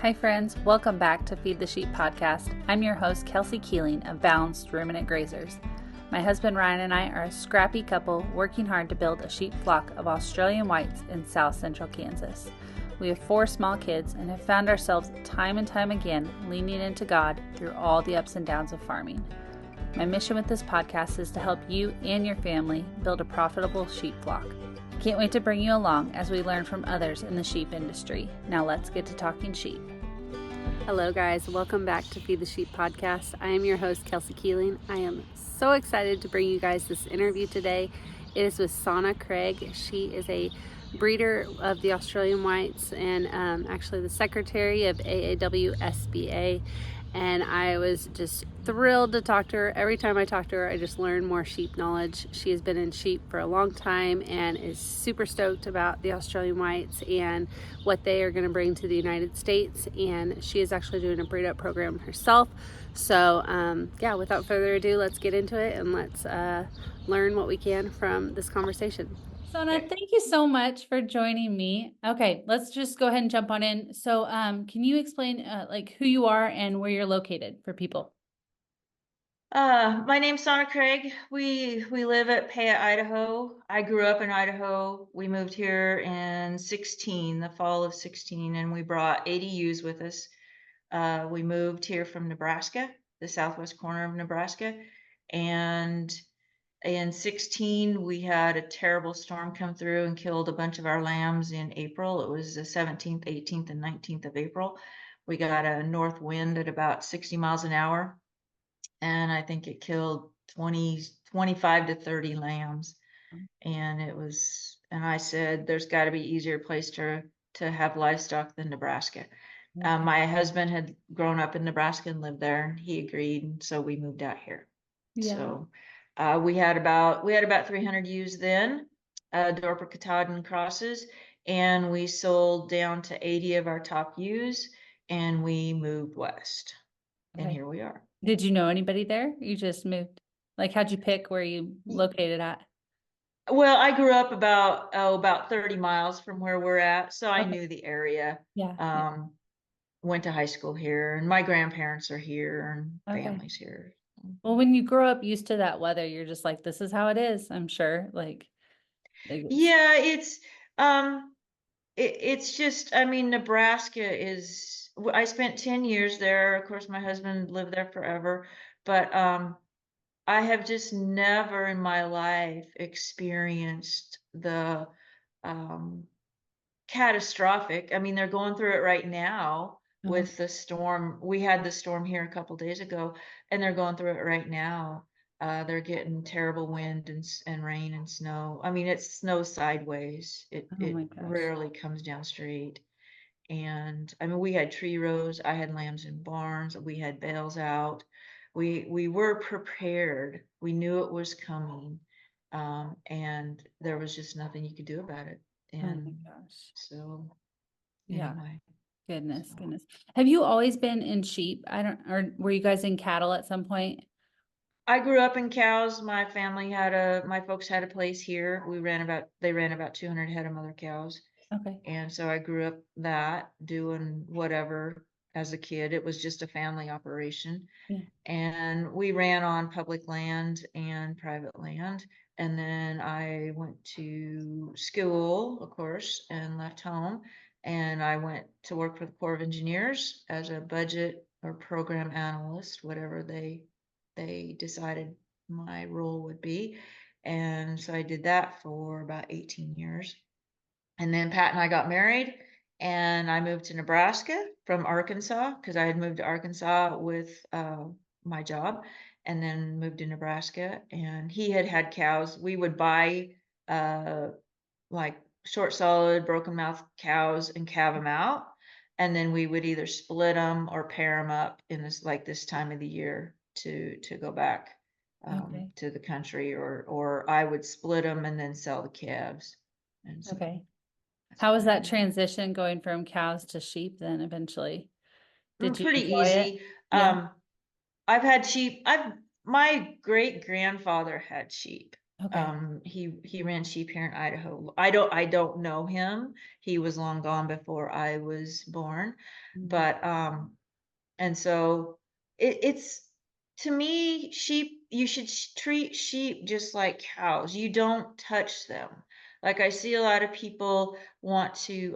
Hi friends, welcome back to Feed the Sheep podcast. I'm your host, Kelsey Keeling of Balanced Ruminant Grazers. My husband Ryan and I are a scrappy couple working hard to build a sheep flock of Australian whites in south central Kansas. We have 4 small kids and have found ourselves time and time again leaning into God through all the ups and downs of farming. My mission with this podcast is to help you and your family build a profitable sheep flock. Can't wait to bring you along as we learn from others in the sheep industry. Now let's get to talking sheep. Hello guys, welcome back to Feed the Sheep podcast. I am your host, Kelsey Keeling. I am so excited to bring you guys this interview today. It is with Sonia Craig. She is a breeder of the Australian Whites and actually the secretary of AAW-SBA. And I was just thrilled to talk to her. Every time I talk to her, I just learn more sheep knowledge. She has been in sheep for a long time and is super stoked about the Australian Whites and what they are going to bring to the United States. And she is actually doing a breed up program herself. So yeah, without further ado, let's get into it and let's learn what we can from this conversation. Sonia, thank you so much for joining me. Okay, let's just go ahead and jump on in. So can you explain like who you are and where you're located for people? My name's Sonia Craig. We live at Paya, Idaho. I grew up in Idaho. We moved here in the fall of 16, and we brought 80 ewes with us. We moved here from Nebraska, the southwest corner of Nebraska, and in 16 we had a terrible storm come through and killed a bunch of our lambs in April. It was the 17th, 18th, and 19th of April. We got a north wind at about 60 miles an hour. And I think it killed 25 to 30 lambs. And I said, there's got to be easier place to have livestock than Nebraska. My husband had grown up in Nebraska and lived there, and he agreed. And so we moved out here. Yeah. So we had about 300 ewes then, Dorper Katahdin crosses, and we sold down to 80 of our top ewes, and we moved west. Okay. And here we are. Did you know anybody there? You just moved. Like, how'd you pick where you located at? Well, I grew up about 30 miles from where we're at, so I knew the area. Yeah. Went to high school here, and my grandparents are here, and family's here. Well, when you grow up used to that weather, you're just like, this is how it is, I'm sure. Yeah, it's just, I mean, Nebraska is, I spent 10 years there. Of course, my husband lived there forever, but I have just never in my life experienced the catastrophic. I mean, they're going through it right now with the storm. We had the storm here a couple days ago, and they're going through it right now. They're getting terrible wind and rain and snow. I mean, it snows sideways. It rarely comes down straight. And I mean, we had tree rows. I had lambs in barns. We had bales out. We were prepared. We knew it was coming, and there was just nothing you could do about it. And oh my gosh. So yeah. Anyway, Goodness. Have you always been in sheep? Or were you guys in cattle at some point? I grew up in cows. My folks had a place here. They ran about 200 head of mother cows. Okay. And so I grew up doing whatever as a kid. It was just a family operation. Yeah. And we ran on public land and private land. And then I went to school, of course, and left home. And I went to work for the Corps of Engineers as a budget or program analyst, whatever they decided my role would be. And so I did that for about 18 years. And then Pat and I got married, and I moved to Nebraska from Arkansas because I had moved to Arkansas with my job, and then moved to Nebraska. And he had cows. We would buy like short solid, broken mouth cows and calve them out. And then we would either split them or pair them up in this time of the year to go back to the country, or I would split them and then sell the calves. And so how was that transition going from cows to sheep then eventually? Did you pretty easy. Yeah. I've had sheep. My great grandfather had sheep. Okay. He ran sheep here in Idaho. I don't know him. He was long gone before I was born, Mhm. but and so it's, to me, sheep, you should treat sheep just like cows. You don't touch them. Like I see a lot of people want to,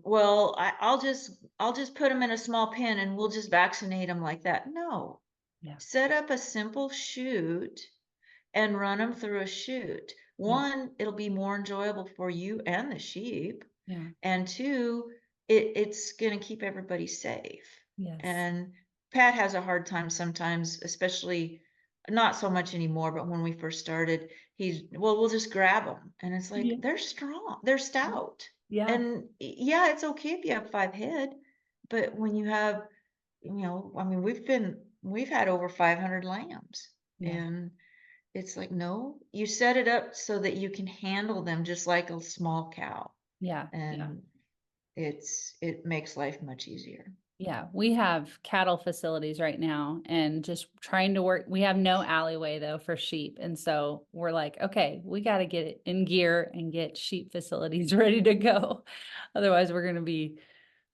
well, I'll just put them in a small pen and we'll just vaccinate them like that. No, Yeah. set up a simple chute and run them through a chute. Yeah. One, it'll be more enjoyable for you and the sheep. Yeah. And two, it's going to keep everybody safe. Yes. And Pat has a hard time sometimes, especially not so much anymore, but when we first started, well, we'll just grab them. And it's like, Yeah. they're strong, they're stout. Yeah. And yeah, it's okay if you have 5 head, but when you have, I mean, we've had over 500 lambs, Yeah. and it's like, no, you set it up so that you can handle them just like a small cow. Yeah. Yeah. And it makes life much easier. Yeah, we have cattle facilities right now and just trying to work. We have no alleyway though for sheep. And so we're like, okay, we got to get it in gear and get sheep facilities ready to go. Otherwise, we're going to be,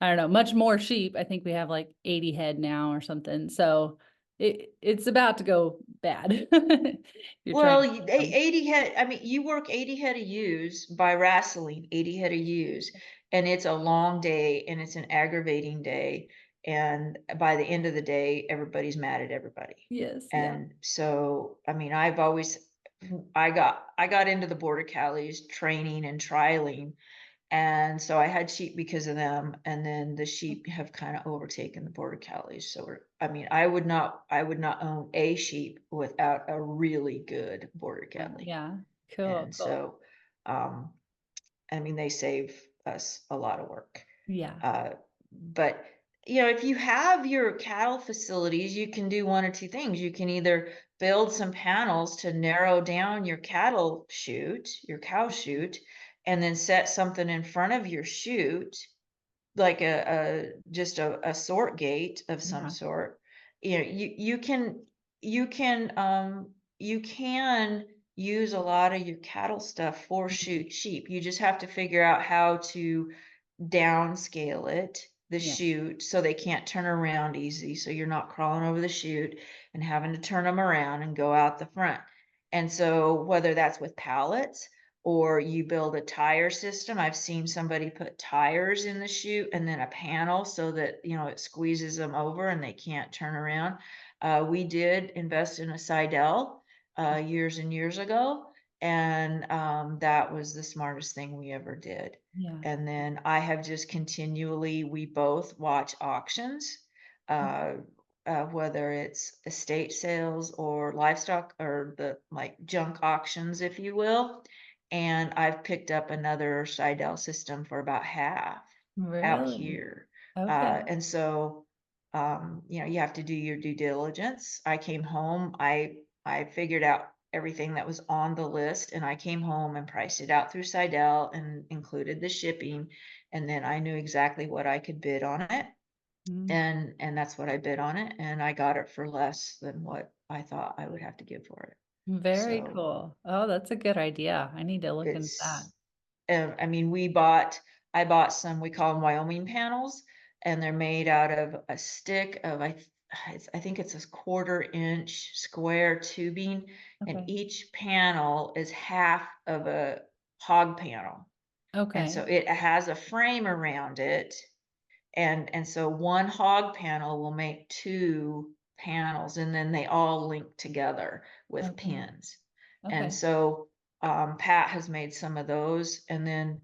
I don't know, much more sheep. I think we have like 80 head now or something. So it's about to go bad. You're trying Well, to keep them. 80 head, I mean, you work 80 head of ewes by wrestling 80 head of ewes, and it's a long day and it's an aggravating day. And by the end of the day, everybody's mad at everybody. Yes, yeah. And so, I mean, I got into the border collies training and trialing. And so I had sheep because of them, and then the sheep have kind of overtaken the border collies. So I mean, I would not own a sheep without a really good border collie. Yeah. Cool, And cool. so, um, I mean, they save us a lot of work. Yeah. Uh, but if you have your cattle facilities, you can do one or two things. You can either build some panels to narrow down your cattle chute, your cow chute, and then set something in front of your chute, like just a sort gate of some Yeah. sort. You can use a lot of your cattle stuff for Mhm. sheep. You just have to figure out how to downscale it, the Yeah. chute, so they can't turn around easy. So you're not crawling over the chute and having to turn them around and go out the front. And so whether that's with pallets or you build a tire system, I've seen somebody put tires in the chute and then a panel so that, it squeezes them over and they can't turn around. We did invest in a Seidel years and years ago, and that was the smartest thing we ever did. Yeah. And then I have just continually, we both watch auctions, uh, whether it's estate sales or livestock or the like junk auctions, if you will. And I've picked up another Seidel system for about half out Really? here. Okay. And so, you have to do your due diligence. I came home, I figured out everything that was on the list, and I came home and priced it out through Seidel and included the shipping. And then I knew exactly what I could bid on it. Mm. And that's what I bid on it. And I got it for less than what I thought I would have to give for it. Very So cool. Oh, that's a good idea. I need to look into that. it's, I mean, I bought some, we call them Wyoming panels, and they're made out of a stick of, I think it's a 1/4 inch square tubing, and Okay. each panel is half of a hog panel. And so Okay. it has a frame around it. And so one hog panel will make two panels, and then they all link together with Okay. pins. And Okay. so Pat has made some of those, and then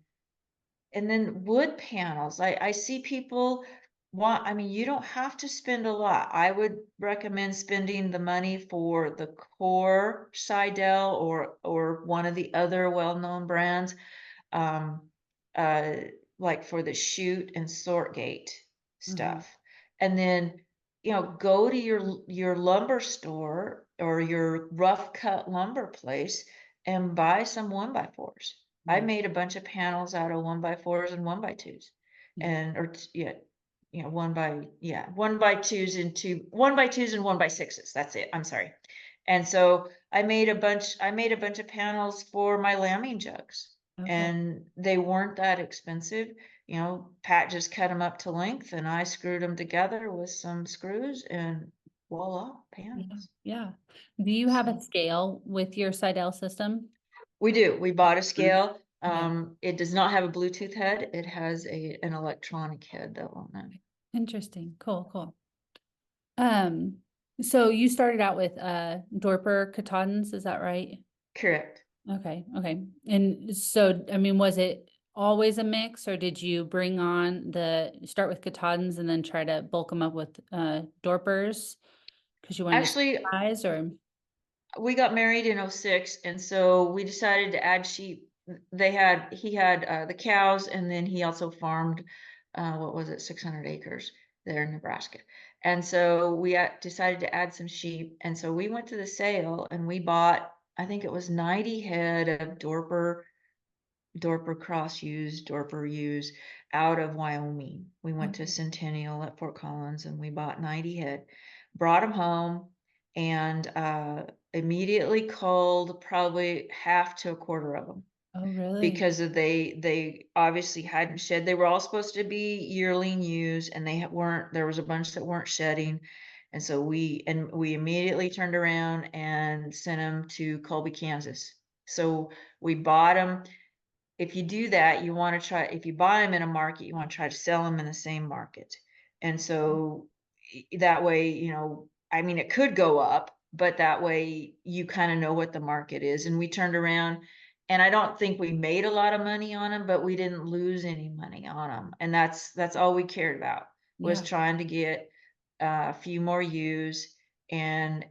wood panels. I see people I mean, you don't have to spend a lot. I would recommend spending the money for the core Seidel or one of the other well-known brands, um, uh, like for the chute and sort gate Hmm. stuff. And then, go to your lumber store or your rough cut lumber place and buy some 1x4s. I Yeah. made a bunch of panels out of 1x4s and 1x2s, Yeah. and yeah, 1x2s and 1x2s and 1x6s. That's it. I'm sorry. And so I made a bunch of panels for my lambing jugs, Okay. and they weren't that expensive. Pat just cut them up to length and I screwed them together with some screws and voila, Yeah. panels. Yeah. Do you have a So scale with your Sidel system? we do. We bought a scale. Yeah. It does not have a Bluetooth head. It has an electronic head though on it. Interesting. Cool, cool. Um, so you started out with Dorper Katahdins, is that right? Correct. Okay, okay. And so, I mean, was it always a mix, or did you bring on start with Katahdins and then try to bulk them up with Dorpers because you wanted to Actually, size, or? we got married in '06, and so we decided to add sheep. He had the cows, and then he also farmed, what was it, 600 acres there in Nebraska. And so we decided to add some sheep. And so we went to the sale and we bought, I think it was 90 head of Dorper cross ewes, Dorper ewes out of Wyoming. We went to Okay. Centennial at Fort Collins and we bought 90 head, brought them home, and immediately culled probably half to a quarter of them Oh, really? because they obviously hadn't shed. They were all supposed to be yearling ewes, and they weren't. There was a bunch that weren't shedding, and so we immediately turned around and sent them to Colby, Kansas. So we bought them. If you do that, you want to try, if you buy them in a market, you want to try to sell them in the same market. And so that way, I mean, it could go up, but that way you kind of know what the market is. And we turned around, and I don't think we made a lot of money on them, but we didn't lose any money on them. And that's all we cared about, was Yeah. trying to get a few more ewes. And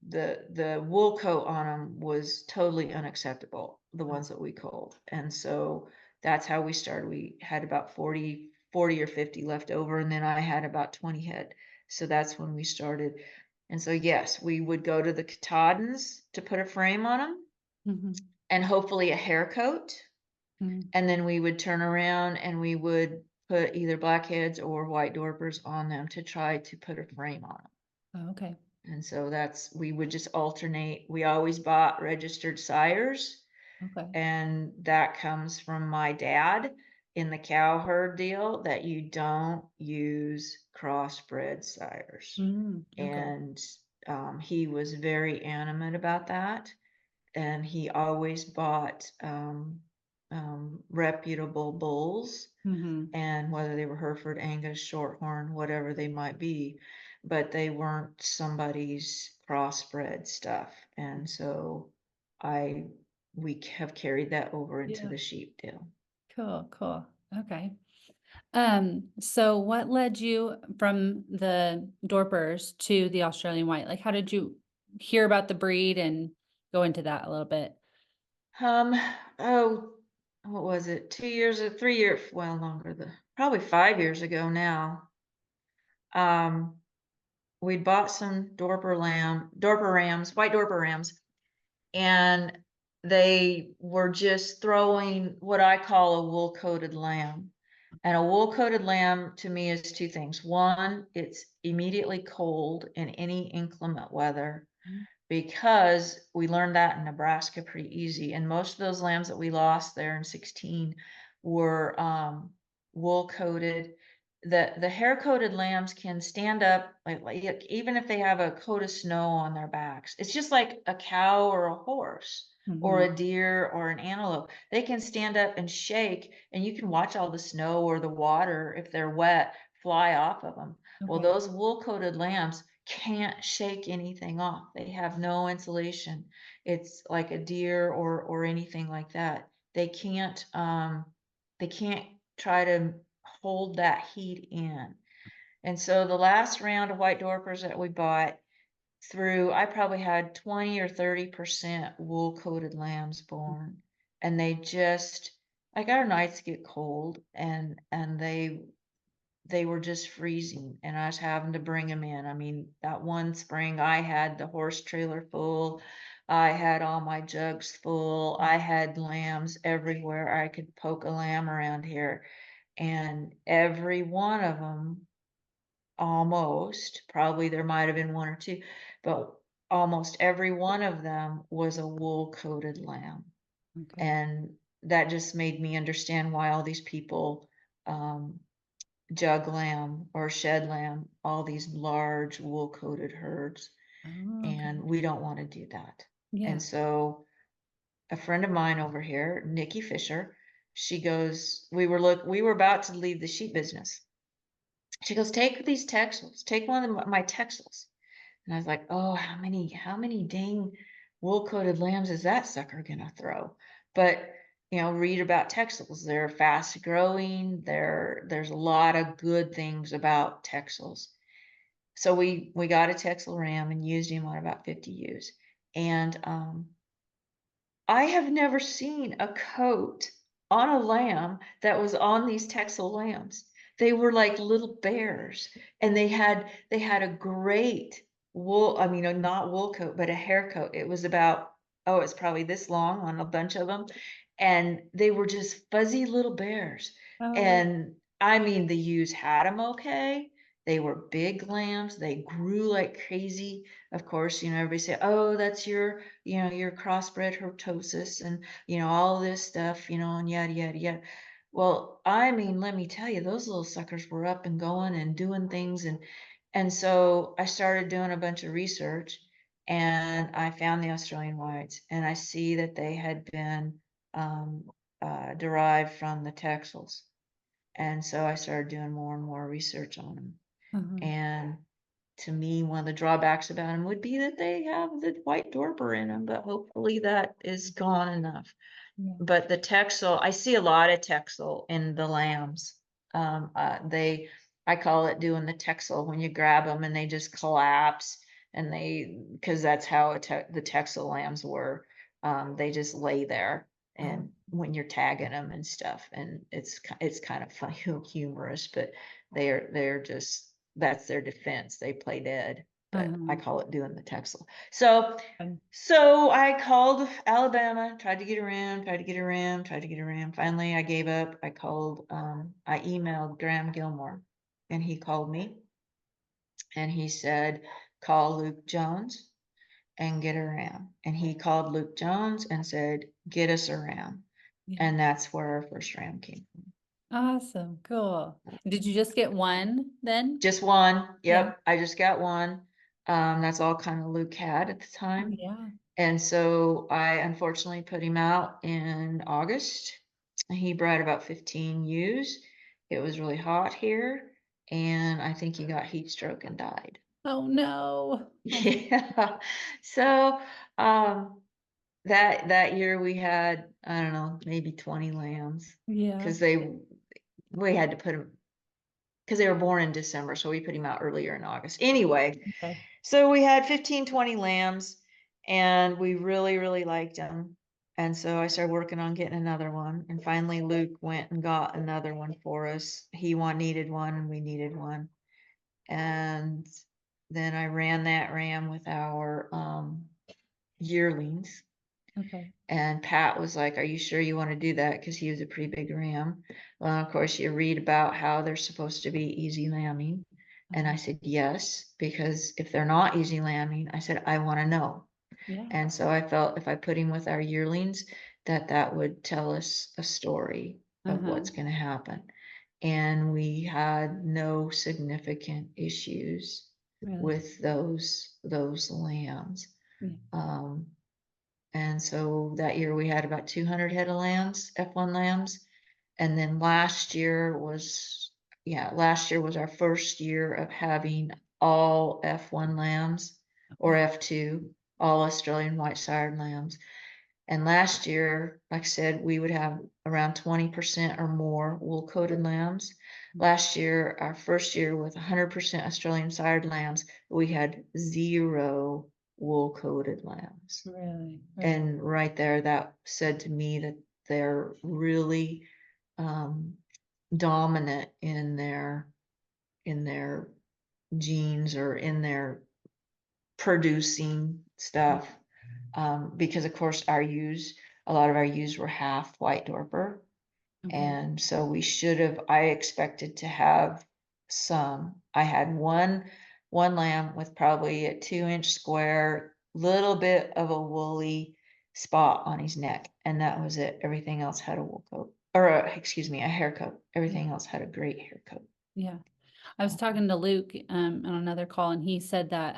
the wool coat on them was totally unacceptable, the ones that we culled. And so that's how we started. We had about 40 or 50 left over, and then I had about 20 head. So that's when we started. And so yes, we would go to the Katahdins to put a frame on them Mm-hmm. and hopefully a hair coat. Mm-hmm. And then we would turn around and we would put either blackheads or white dorpers on them to try to put a frame on them. Oh, okay. And so we would just alternate. We always bought registered sires, Okay. and that comes from my dad in the cow herd deal, that you don't use crossbred sires. Okay. And he was very adamant about that. And he always bought reputable bulls, Mm-hmm. and whether they were Hereford, Angus, Shorthorn, whatever they might be, but they weren't somebody's crossbred stuff. And so I we have carried that over into Yeah. the sheep deal. Cool, cool. Okay. So what led you from the Dorpers to the Australian White? Like, how did you hear about the breed and go into that a little bit? Um, oh, what was it? 2 years or 3 years, well, longer than probably 5 years ago now. Um, we'd bought some Dorper rams, white Dorper rams, and they were just throwing what I call a wool coated lamb. And a wool coated lamb to me is two things. One, it's immediately cold in any inclement weather, because we learned that in Nebraska pretty easy. And most of those lambs that we lost there in 16 were wool coated. The hair coated lambs can stand up, like even if they have a coat of snow on their backs. It's just like a cow or a horse or Mm-hmm. a deer or an antelope. They can stand up and shake, and you can watch all the snow or the water, if they're wet, fly off of them. Well, Okay. those wool coated lambs can't shake anything off. They have no insulation. It's like a deer or anything like that. They can't try to hold that heat in. And so the last round of white Dorpers that we bought through, I probably had 20 or 30% wool coated lambs born. And they just, like, our nights get cold, and they were just freezing, and I was having to bring them in. I mean, that one spring I had the horse trailer full. I had all my jugs full. I had lambs everywhere. I could poke a lamb around here, and every one of them, almost, probably there might have been one or two, but almost every one of them was a wool coated lamb. Okay. And that just made me understand why all these people jug lamb or shed lamb, all these large wool coated herds. Oh, okay. And we don't want to do that. Yeah. And so a friend of mine over here, Nikki Fisher, she goes, we were about to leave the sheep business. She goes, take these Texels, take one of my Texels. And I was like, oh, how many dang wool coated lambs is that sucker gonna throw? But read about Texels. They're fast growing. There's a lot of good things about Texels. So we got a Texel ram and used him on about 50 ewes. And I have never seen a coat on a lamb that was on these Texel lambs. They were like little bears, and they had a great wool, I mean, not wool coat, but a hair coat. It was about, oh, it's probably this long on a bunch of them. And they were just fuzzy little bears. Oh, And I mean, the ewes had them okay. They were big lambs. They grew like crazy. Of course, everybody say, oh, that's your crossbred herpetosis and, all this stuff, and yada, yada, yada. Well, I mean, let me tell you, those little suckers were up and going and doing things. And so I started doing a bunch of research, and I found the Australian whites, and I see that they had been derived from the Texels. And so I started doing more and more research on them. uh-huh. And to me, one of the drawbacks about them would be that they have the white dorper in them, but hopefully that is gone enough. Yeah. But the Texel, I see a lot of Texel in the lambs. I call it doing the Texel when you grab them and they just collapse, and because that's how the Texel lambs were. They just lay there, Oh, and when you're tagging them and stuff, and it's kind of funny, humorous, but they're just, that's their defense. They play dead, but I uh-huh. call it doing the Texel. So Fun. so I called Alabama, tried to get a ram, tried to get a ram, tried to get a ram. Finally, I gave up. I emailed Graham Gilmore, and he called me, and he said, call Luke Jones and get a ram. And he called Luke Jones and said, get us a ram. Yeah. And that's where our first ram came from. Awesome. Cool. Did you just get one then? Just one. Yeah. Yep. I just got one. That's all kind of Luke had at the Oh, time. yeah. And so I unfortunately put him out in August. He bred about 15 ewes. It was really hot here, and I think he got heat stroke and died. Oh no. I'm so- Yeah. So um that year we had, I don't know, maybe 20 lambs, yeah. because we had to put them, because they were born in December, so we put him out earlier in August. Anyway, Okay. so we had 15, 20 lambs, and we really, really liked them. And so I started working on getting another one. And finally, Luke went and got another one for us. Needed one, and we needed one. And then I ran that ram with our yearlings. Okay. And Pat was like, are you sure you want to do that? Because he was a pretty big ram. Well, of course, you read about how they're supposed to be easy lambing. And I Uh-huh. said, yes, because if they're not easy lambing, I said, I want to know. Yeah. And so I felt if I put him with our yearlings, that would tell us a story of Uh-huh. what's going to happen. And we had no significant issues Really. with those lambs. Yeah. Um, and so that year we had about 200 head of lambs, F1 lambs. And then last year was our first year of having all F1 lambs, or Okay. F2, all Australian white sired lambs. And last year, like I said, we would have around 20% or more wool coated lambs. Last year, our first year with 100% Australian sired lambs, we had 0 wool coated lambs. Really. Really. And right there, that said to me that they're really dominant in their genes, or in their producing stuff. Because of course a lot of our ewes were half white dorper. Okay. And so I expected to have I had one lamb with probably a 2-inch square little bit of a woolly spot on his neck, and that was it. Everything else had a wool coat, or excuse me, a hair coat. Everything else had a great hair coat. Yeah. I was talking to Luke on another call, and he said that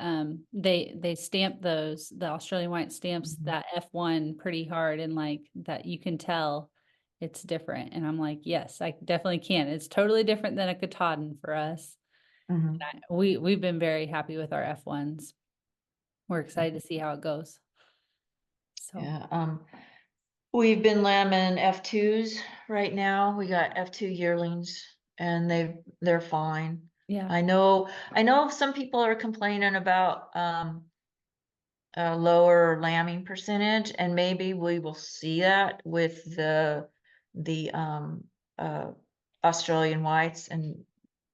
they stamp the Australian white stamps Mhm. that F1 pretty hard, and like that you can tell it's different. And I'm like, yes, I definitely can. It's totally different than a Katahdin for us. Mhm. We've been very happy with our F1s. We're excited to see how it goes. So Yeah. We've been lambing F2s right now. We got F2 yearlings, and they're fine. yeah, I know some people are complaining about a lower lambing percentage, and maybe we will see that with the uh Australian whites,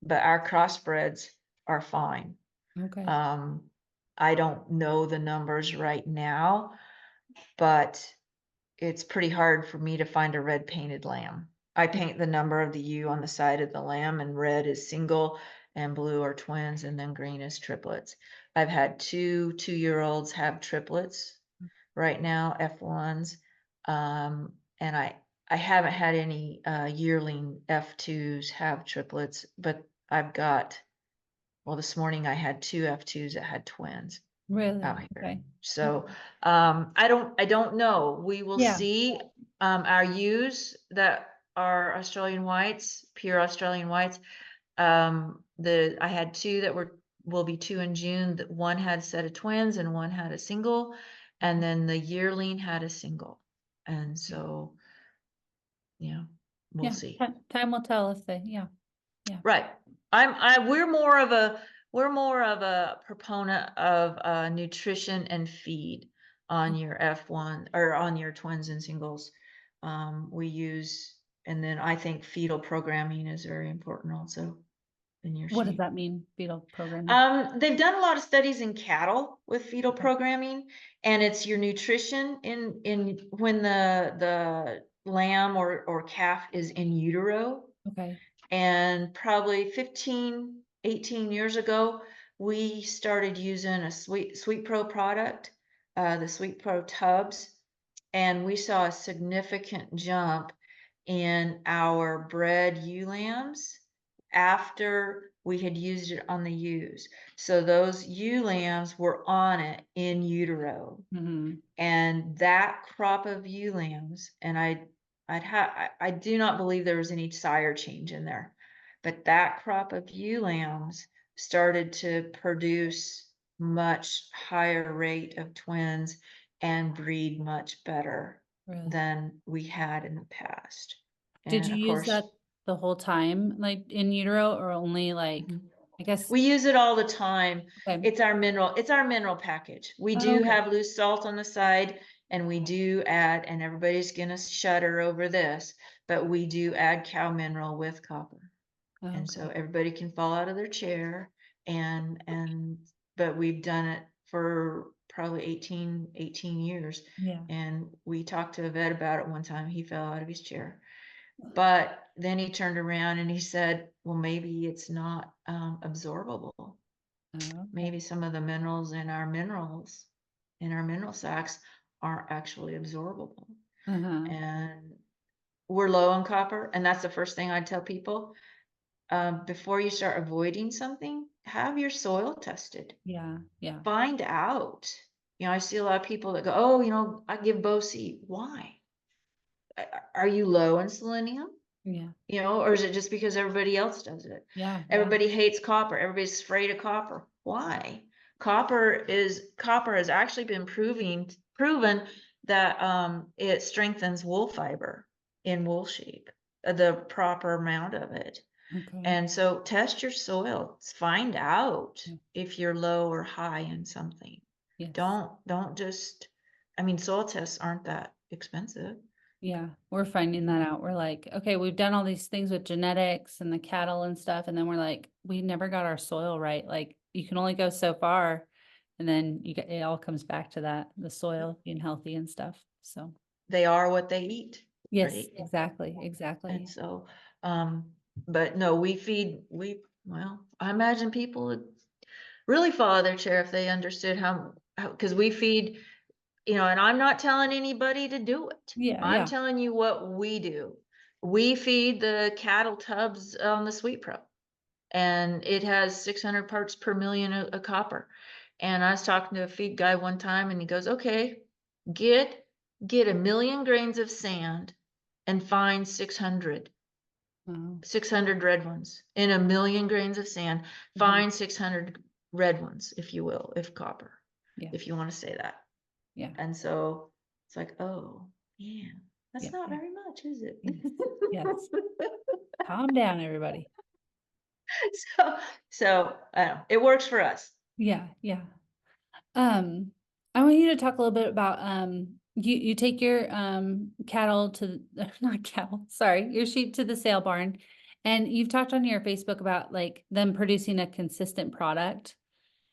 but our crossbreds are fine. okay, Um, I don't know the numbers right now, but it's pretty hard for me to find a red painted lamb. I paint the number of the U on the side of the lamb, and red is single and blue are twins, and then green is triplets. I've had two 2-year-olds have triplets right now, F1s. And I haven't had any yearling F2s have triplets, but I've got, well, this morning I had two F2s that had twins really, out here. okay, So I don't know. We will yeah, see. Our ewes that are Australian whites, pure Australian whites. I had two that will be 2 in June. That one had a set of twins and one had a single, and then the yearling had a single. And so, yeah, we'll yeah. see. Time will tell if they, yeah, yeah, Right. We're more of a proponent of nutrition and feed on your F1 or on your twins and singles. We use, and then I think fetal programming is very important also in your what does sheep. that mean, fetal programming? They've done a lot of studies in cattle with fetal Okay, programming, and it's your nutrition in when the lamb or calf is in utero. okay, And probably 15, 18 years ago, we started using a Sweet Pro product, the Sweet Pro tubs, and we saw a significant jump in our bred ewe lambs after we had used it on the ewes. So those ewe lambs were on it in utero. mm-hmm. And that crop of ewe lambs, and I do not believe there was any sire change in there, but that crop of ewe lambs started to produce much higher rate of twins and breed much better Really. than we had in the past. Did And you of use course, that the whole time, like in utero, or only like, mhm. I guess, We use it all the time. okay. It's our mineral package. We Oh, do okay. have loose salt on the side, and we do add, and everybody's gonna shudder over this, but we do add cow mineral with copper. Oh, And so okay. everybody can fall out of their chair, but we've done it for probably 18 years. Yeah. And we talked to a vet about it one time. He fell out of his chair. But then he turned around and he said, well, maybe it's not absorbable. Oh, okay. Maybe some of the minerals in our mineral sacks aren't actually absorbable. Uh-huh. And we're low on copper. And that's the first thing I tell people. Before you start avoiding something, have your soil tested. Yeah. Yeah. Find out. I see a lot of people that go, oh, I give Bo seed. Why? Are you low in selenium? Yeah. Or is it just because everybody else does it? Yeah. Yeah. Everybody hates copper. Everybody's afraid of copper. Why? Copper has actually been proven that it strengthens wool fiber in wool sheep, the proper amount of it. Okay. And so test your soil. Find out Yeah. if you're low or high in something. Yes. Don't just, I mean, soil tests aren't that expensive. Yeah. We're finding that out. We're like, okay, we've done all these things with genetics and the cattle and stuff. And then we're like, we never got our soil right. Like you can only go so far. And then it all comes back to that, the soil being healthy and stuff. So They are what they eat, yes, right? exactly. And Exactly. so, but no, well, I imagine people would really fall out of their chair if they understood because we feed, and I'm not telling anybody to do it. Yeah, I'm yeah. telling you what we do. We feed the cattle tubs on the Sweet Pro, and it has 600 parts per million of copper. And I was talking to a feed guy one time, and he goes, "Okay, get 1,000,000 grains of sand and find 600 Wow. 600 red ones in 1,000,000 grains of sand. Find 600 red ones, if you will, if copper, Yeah, if you want to say that." yeah, And so it's like, oh, yeah, yeah, that's not yeah. very much, is it? Yes, yes. Calm down, everybody. So, I don't know, it works for us. Yeah, yeah. Um, I want you to talk a little bit about you take your cattle to not cattle, sorry, your sheep to the sale barn, and you've talked on your Facebook about like them producing a consistent product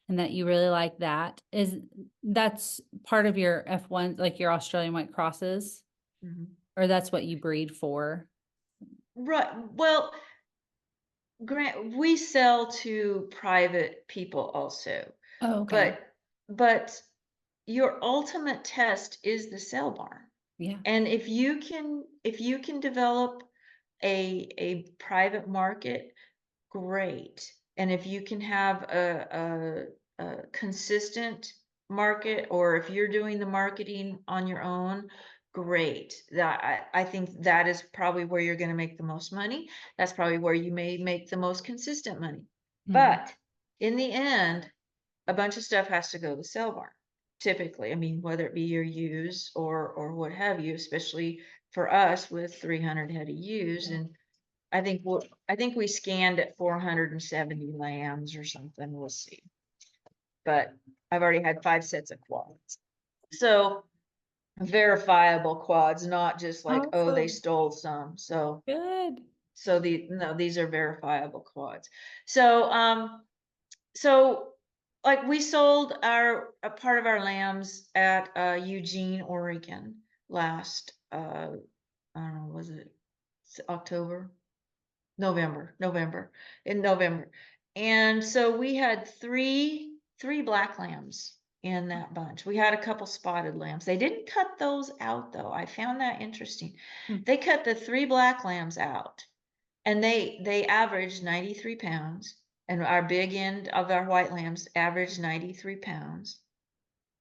and that you really like that. That's part of your F1, like your Australian white crosses, Mhm. or that's what you breed for? Right. Well, we sell to private people also, Oh, okay. but but your ultimate test is the sale barn. Yeah. And if you can develop a private market, great. And if you can have a consistent market, or if you're doing the marketing on your own, great. I think that is probably where you're going to make the most money. That's probably where you may make the most consistent money. Mhm. But in the end, a bunch of stuff has to go to the sale barn. Typically, I mean, whether it be your ewes or what have you, especially for us with 300 head of ewes. And I think we scanned at 470 lambs or something. We'll see. But I've already had 5 sets of quads. So verifiable quads, not just like, oh, they Awesome. stole some. So Good. no, these are verifiable quads. So like we sold a part of our lambs at Eugene, Oregon last I don't know, was it October? November, in November. And so we had three black lambs in that bunch. We had a couple spotted lambs. They didn't cut those out though. I found that interesting. Hmm. They cut the 3 black lambs out, and they averaged 93 pounds, and our big end of our white lambs averaged 93 pounds.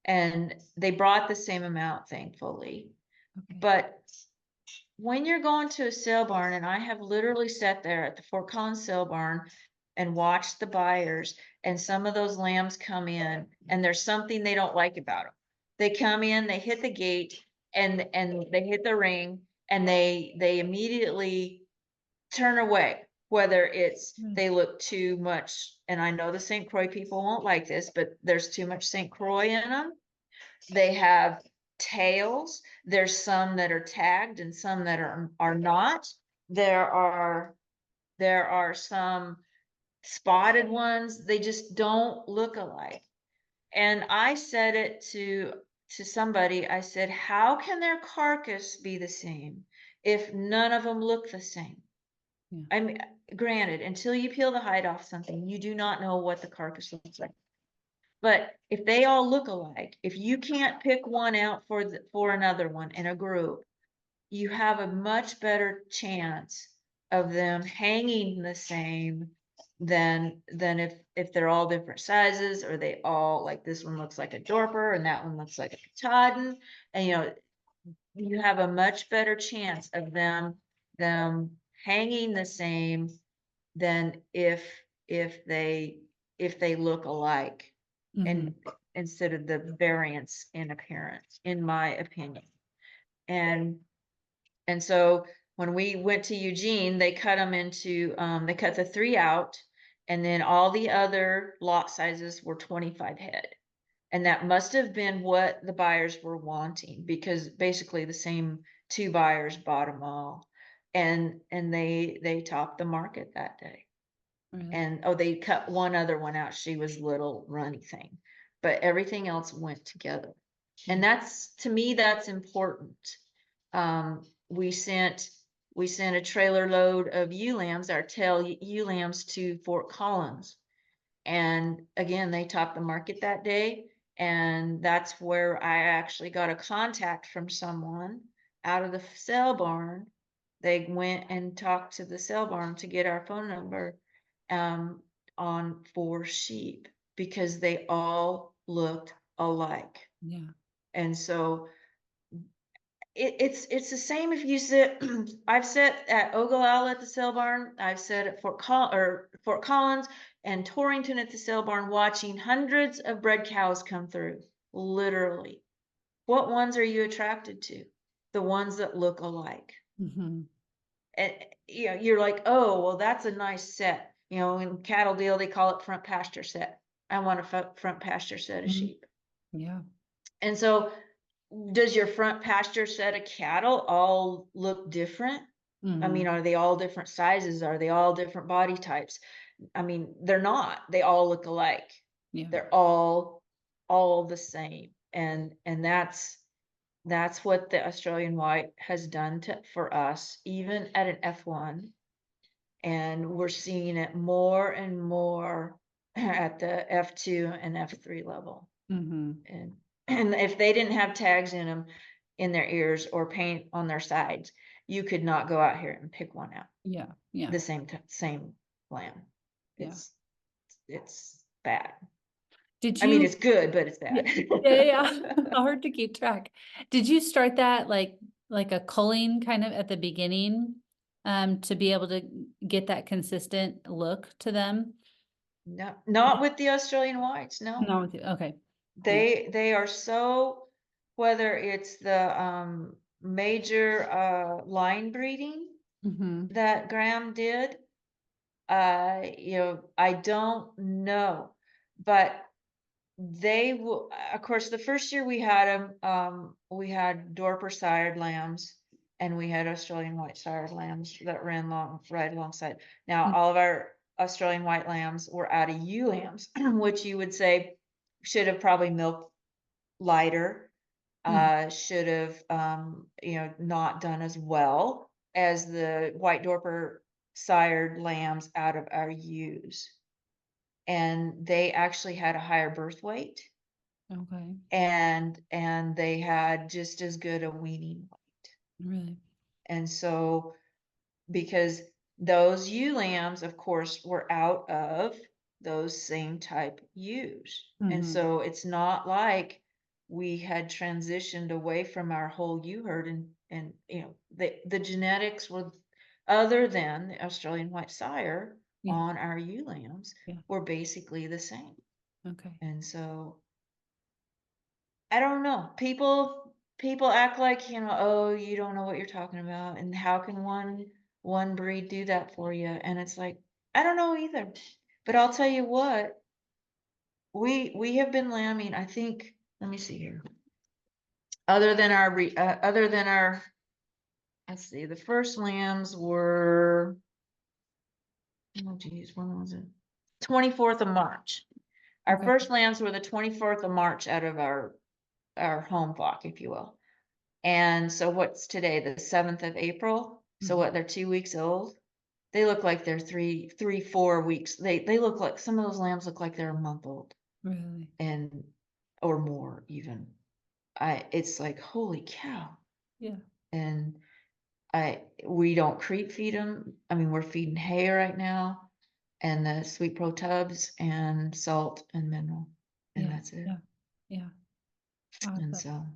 And they brought the same amount, thankfully. Okay. But when you're going to a sale barn, and I have literally sat there at the Fort Collins sale barn and watched the buyers, and some of those lambs come in, and there's something they don't like about them. They come in, they hit the gate, and they hit the ring, and they immediately turn away. Whether it's Mm. they look too much, and I know the St. Croix people won't like this, but there's too much St. Croix in them. They have tails. There's some that are tagged and some that are not. There are some spotted ones. They just don't look alike. And I said it to somebody. I said, how can their carcass be the same if none of them look the same? Yeah. I mean, granted, until you peel the hide off something, you do not know what the carcass looks like. But if they all look alike, if you can't pick one out for another one in a group, you have a much better chance of them hanging the same than if they're all different sizes, or they all, like, this one looks like a Dorper and that one looks like a Katahdin. And you have a much better chance of them hanging the same than if they look alike, Mhm. and instead of the variance in appearance, in my opinion. And so when we went to Eugene, they cut them into they cut the 3 out, and then all the other lot sizes were 25 head. And that must have been what the buyers were wanting, because basically the same 2 buyers bought them all. And they topped the market that day. Really? And they cut one other one out. She was little runny thing, but everything else went together. And Yeah. that's, to me, that's important. We sent a trailer load of ewe lambs, our tail ewe lambs, to Fort Collins. And again, they topped the market that day. And that's where I actually got a contact from someone out of the sale barn. They went and talked to the sale barn to get our phone number on 4 sheep because they all looked alike. Yeah. And so it's the same if you sit. I've sat at Ogallala at the sale barn. I've sat at Fort Collins and Torrington at the sale barn, watching hundreds of bred cows come through. Literally, what ones are you attracted to? The ones that look alike. Mm-hmm. And you know, you're like, oh, well, that's a nice set. You know, in cattle deal, they call it front pasture set. I want a front pasture set of sheep. Yeah. And so, does your front pasture set of cattle all look different? I mean, are they all different sizes? Are they all different body types? I mean, they're not. They all look alike. Yeah. They're all the same. And that's what the Australian white has done for us, even at an F1. And we're seeing it more and more at the F2 and F3 level. Mm-hmm. And if they didn't have tags in them, in their ears or paint on their sides, you could not go out here and pick one out. Yeah. Yeah. The same lamb. Yeah. It's bad. Did I mean, you? it's good, but it's bad. Yeah. Hard to keep track. Did you start that like a culling kind of at the beginning, to be able to get that consistent look to them? No, not with the Australian whites. No, No. Okay. they are so, whether it's the major line breeding Mm-hmm. that Graham did, you know, I don't know, but they will, of course, the first year we had them, we had Dorper sired lambs and we had Australian white sired lambs that ran right alongside. Now, all of our Australian white lambs were out of ewe lambs, which you would say should have probably milked lighter, should have, you know, not done as well as the white Dorper sired lambs out of our ewes. And they actually had a higher birth weight. Okay. And they had just as good a weaning weight. Really? And so, because those ewe lambs, of course, were out of those same type ewes. And so it's not like we had transitioned away from our whole ewe herd, and you know, the genetics were, other than the Australian white sire on our ewe lambs, were basically the same. Okay. And so, I don't know. People act like, you know, oh, you don't know what you're talking about, and how can one breed do that for you? And it's like, I don't know either. But I'll tell you what, we have been lambing, I think, let me see here. Other than our, let's see, the first lambs were, oh geez, when was it? 24th of March. Our first lambs were the 24th of March out of our home flock, if you will. And so what's today, the 7th of April? So what, they're 2 weeks old? They look like they're 4 weeks. They look like, some of those lambs look like they're a month old. Really? And, or more even. It's like, holy cow. Yeah. And we don't creep feed them. I mean, we're feeding hay right now, and the Sweet Pro tubs and salt and mineral. And that's it. Yeah. Yeah. Awesome. And so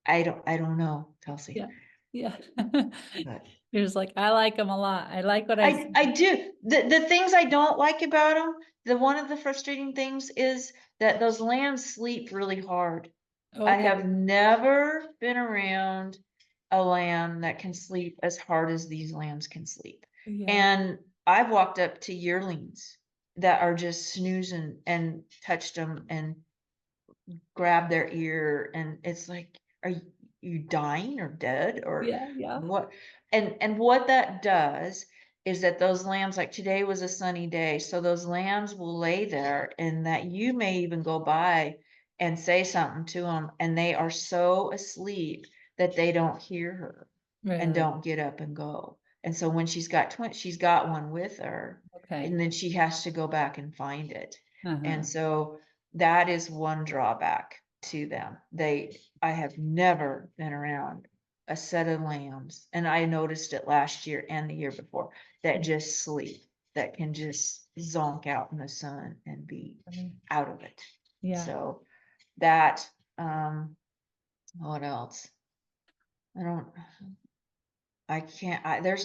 I don't know, Kelsey. Yeah. Yeah. But You're just like, I like them a lot. I like what I see. I do. The things I don't like about them, one of the frustrating things is that those lambs sleep really hard. I have never been around a lamb that can sleep as hard as these lambs can sleep. Yeah. And I've walked up to yearlings that are just snoozing and touched them and grabbed their ear, and it's like, are you dying or dead or Yeah. what? And what that does is that those lambs, like today was a sunny day, so those lambs will lay there, and that you may even go by and say something to them, and they are so asleep that they don't hear her and don't get up and go. And so when she's got one with her, and then she has to go back and find it. And so that is one drawback. to them. I have never been around a set of lambs, and I noticed it last year and the year before, that just sleep, that can just zonk out in the sun and be out of it. Yeah. So that, what else? There's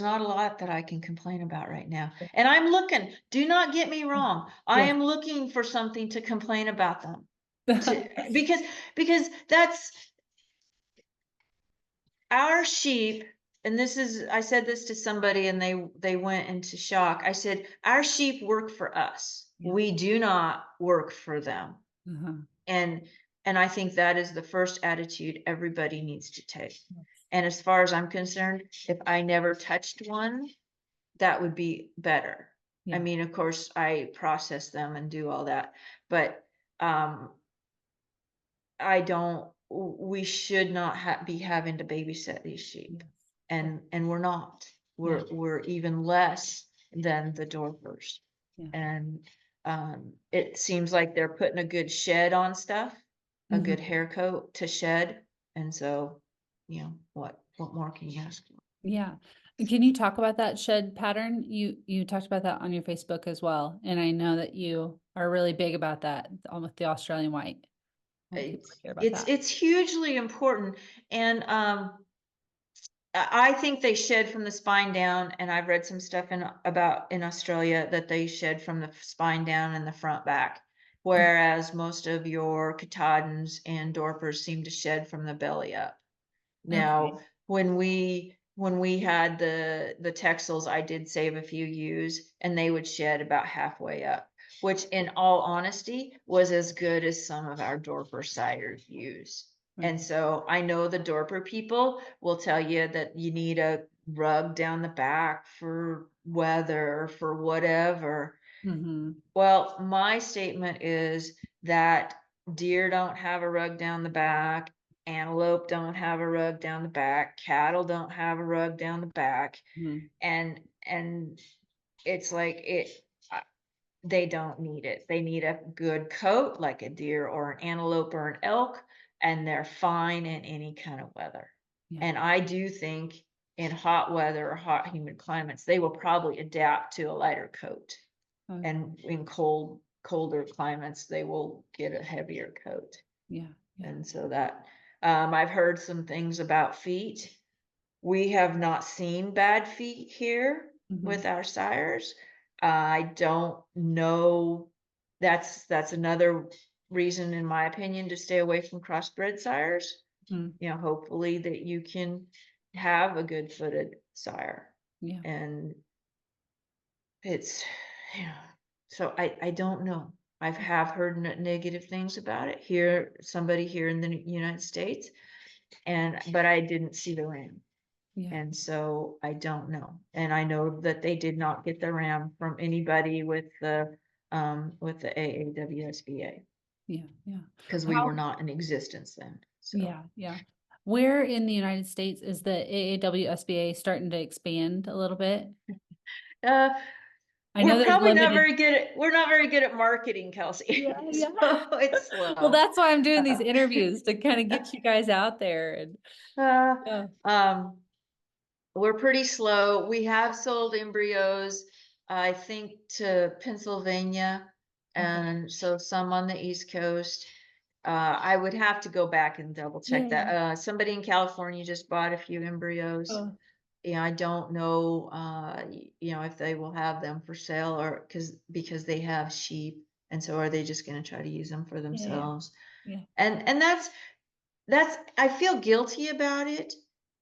not a lot that I can complain about right now. And I'm looking, do not get me wrong. I am looking for something to complain about them. Because that's our sheep. And I said this to somebody and they went into shock. I said, our sheep work for us. Yeah. We do not work for them. And I think that is the first attitude everybody needs to take. And as far as I'm concerned, if I never touched one, that would be better. Yeah. I mean, of course, I process them and do all that, but we should not be having to babysit these sheep. And we're not. We're even less than the Dorpers. And it seems like they're putting a good shed on stuff, a good hair coat to shed. And so, what more can you ask for? Yeah. Can you talk about that shed pattern? You talked about that on your Facebook as well. And I know that you are really big about that with the Australian white. It's hugely important. And I think they shed from the spine down, and I've read some stuff in Australia that they shed from the spine down and the front back. Whereas most of your Katahdins and Dorpers seem to shed from the belly up. Now, when we had the Texels, I did save a few ewes, and they would shed about halfway up, which in all honesty was as good as some of our Dorper sires use. And so I know the Dorper people will tell you that you need a rug down the back for weather, for whatever. Well, my statement is that deer don't have a rug down the back, antelope don't have a rug down the back, cattle don't have a rug down the back. And it's like they don't need it. They need a good coat like a deer or an antelope or an elk, and they're fine in any kind of weather. And I do think in hot weather or hot humid climates, they will probably adapt to a lighter coat. And in colder climates, they will get a heavier coat. And so that, I've heard some things about feet. We have not seen bad feet here with our sires. I don't know. That's another reason, in my opinion, to stay away from crossbred sires. Hopefully that you can have a good footed sire. And it's, so I don't know. I have heard negative things about it here, somebody here in the United States, but I didn't see the ram. And so I don't know. And I know that they did not get the ram from anybody with the AAWSBA. Because we were not in existence then. So. Where in the United States is the AAWSBA starting to expand a little bit? I know we're not very good at marketing, Kelsey. So it's slow. Well, that's why I'm doing these interviews, to kind of get you guys out there. And we're pretty slow. We have sold embryos, I think, to Pennsylvania, and so some on the East Coast. I would have to go back and double check that. Somebody in California just bought a few embryos. I don't know, if they will have them for sale, or because they have sheep, and so are they just going to try to use them for themselves? And that's I feel guilty about it,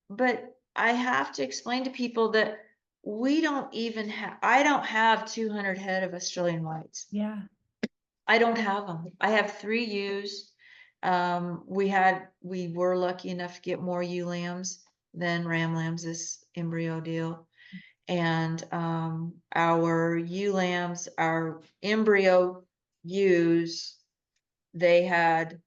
but I have to explain to people that I don't have 200 head of Australian whites. I don't have them. I have 3 ewes. We were lucky enough to get more ewe lambs than ram lambs this embryo deal. And our ewe lambs, our embryo ewes, they had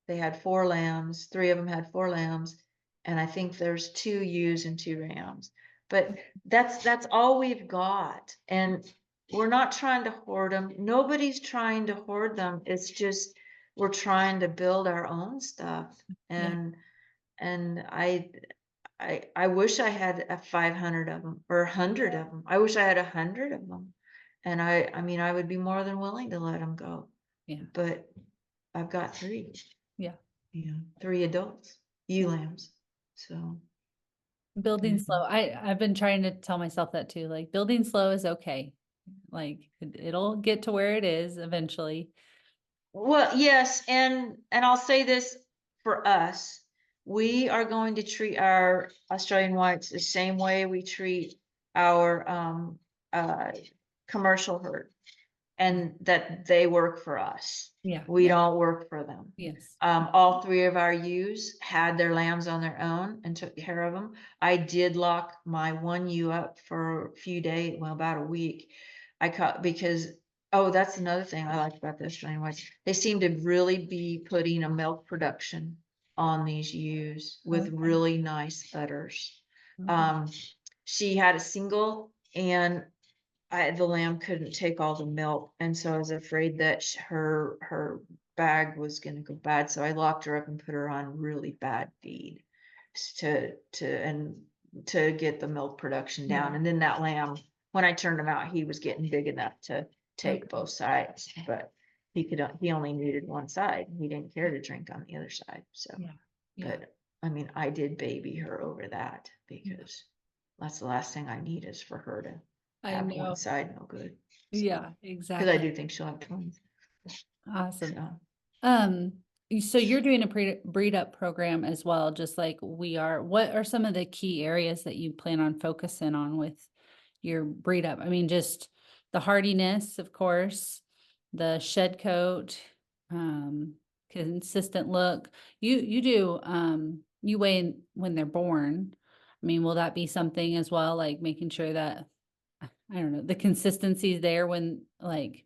4 lambs. 3 of them had 4 lambs, and I think there's 2 ewes and 2 rams. But that's all we've got, and we're not trying to hoard them. Nobody's trying to hoard them. It's just we're trying to build our own stuff. Yeah. And I wish I had 500 of them or 100 of them. I wish I had 100 of them. And I mean, I would be more than willing to let them go. Yeah. But I've got 3, Yeah. 3 adults, ewe Yeah. lambs. So Building slow. I've been trying to tell myself that too. Like building slow is okay. Like it'll get to where it is eventually. well, yes, and I'll say this for us. We are going to treat our Australian whites the same way we treat our uh commercial herd, and that they work for us. Yeah. We Yeah. don't work for them. Yes. All 3 of our ewes had their lambs on their own and took care of them. I did lock my one ewe up for a few days, well, about a week. I caught because, oh, that's another thing I like about the Australian whites. They seem to really be putting a milk production on these ewes with Okay. really nice udders. Okay. She had a single, and the lamb couldn't take all the milk, and so I was afraid that her bag was gonna go bad, so I locked her up and put her on really bad feed to get the milk production down. Yeah. And then that lamb, when I turned him out, he was getting big enough to take Okay. both sides, but he only needed one side. He didn't care to drink on the other side. So, Yeah. Yeah. but I mean, I did baby her over that because that's the last thing I need is for her to I have one know. side no good. Yeah, Because I exactly. do think she'll have twins. Awesome. So Um, so you're doing a breed up program as well, just like we are. What are some of the key areas that you plan on focusing on with your breed up? I mean, just the hardiness, of course, the shed coat, um, consistent look. You do you weigh when they're born. I mean, will that be something as well, like making sure that I don't know, the consistency is there when like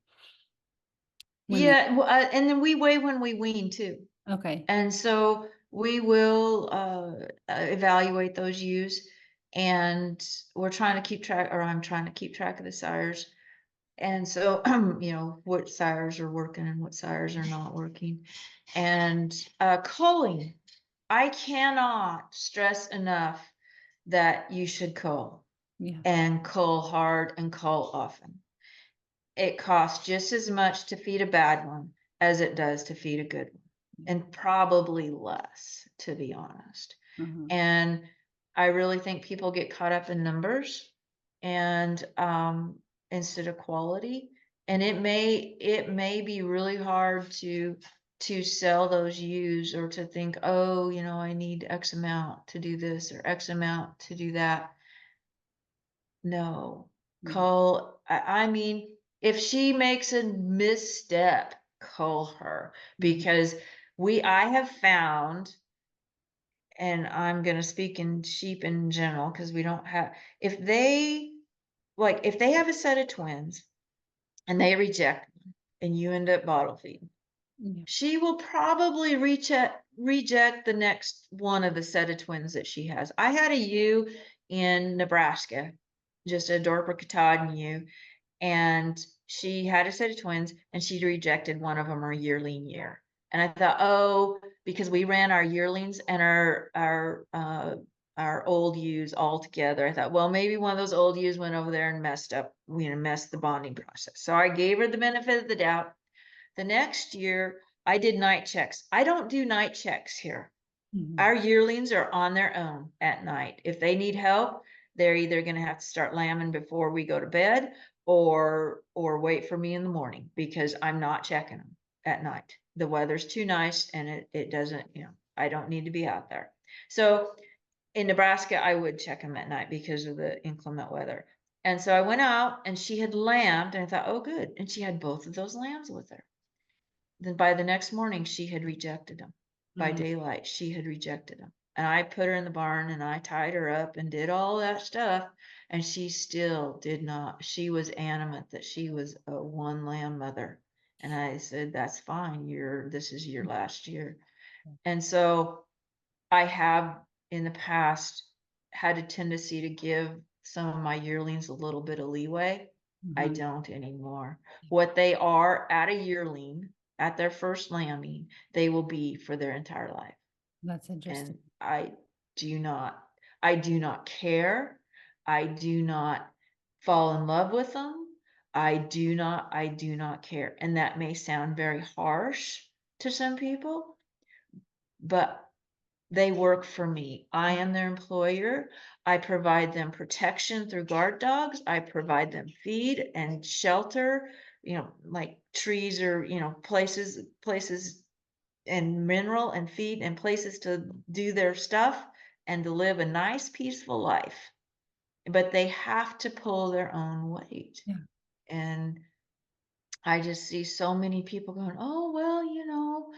when they yeah, and then we weigh when we wean too. okay. And so we will evaluate those ewes, and we're trying to keep track, or I'm trying to keep track of the sires. And so, what sires are working and what sires are not working. And culling, I cannot stress enough that you should cull Yeah. and cull hard and cull often. It costs just as much to feed a bad one as it does to feed a good one, and probably less, to be honest. Uh-huh. And I really think people get caught up in numbers and instead of quality. And it may be really hard to sell those ewes, or to think, oh, I need X amount to do this or X amount to do that. No, Yeah. I mean, if she makes a misstep, call her, Mhm. because I have found, and I'm gonna speak in sheep in general, because we don't have, if they have a set of twins and they reject them and you end up bottle feeding, Yeah. she will probably reject the next one of the set of twins that she has. I had a ewe in Nebraska, just a Dorper Katahdin ewe, and she had a set of twins, and she rejected one of them her yearling year. And I thought, oh, because we ran our yearlings and our old ewes all together. I thought, well, maybe one of those old ewes went over there and messed the bonding process. So I gave her the benefit of the doubt. The next year, I did night checks. I don't do night checks here. Mhm. Our yearlings are on their own at night. If they need help, they're either going to have to start lambing before we go to bed, or wait for me in the morning, because I'm not checking them at night. The weather's too nice, and it doesn't, I don't need to be out there. So in Nebraska, I would check them at night because of the inclement weather. And so I went out, and she had lambed, and I thought, oh, good. And she had both of those lambs with her. Then by the next morning, she had rejected them. By Mm. daylight, she had rejected them. And I put her in the barn, and I tied her up and did all that stuff. And she still did not. She was adamant that she was a one lamb mother. And I said, that's fine. This is your last year. And so I have in the past had a tendency to give some of my yearlings a little bit of leeway. I Mhm. don't anymore. What they are at a yearling at their first lambing, they will be for their entire life. That's interesting. And do not, I do not care. I do not fall in love with them. I do not care. And that may sound very harsh to some people, but they work for me. I am their employer. I provide them protection through guard dogs. I provide them feed and shelter, like trees or, places and mineral and feed and places to do their stuff and to live a nice, peaceful life. But they have to pull their own weight. Yeah. And I just see so many people going, oh, well,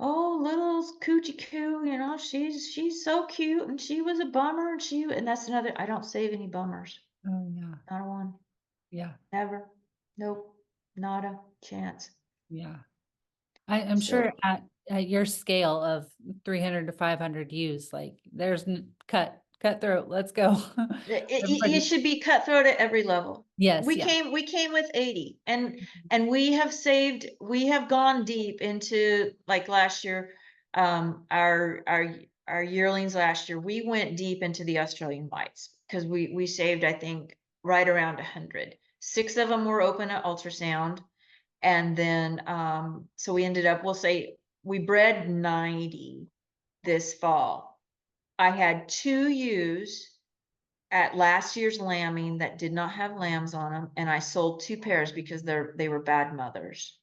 oh, little coochie coo, she's so cute and she was a bummer and that's another, I don't save any bummers. Oh, yeah. Not a one. Yeah. Never. Nope. Not a chance. Yeah. I'm sure So at your scale of 300 to 500 ewes, like there's cutthroat. Let's go. it Everybody. should be cutthroat at every level. Yes. We Yeah. came, we came with 80 and we have gone deep into, like last year, our yearlings last year, we went deep into the Australian whites because we saved, I think, right around 100. 6 of them were open at ultrasound. And then, so we ended up, we'll say we bred 90 this fall. I had 2 ewes at last year's lambing that did not have lambs on them, and I sold 2 pairs because they were bad mothers.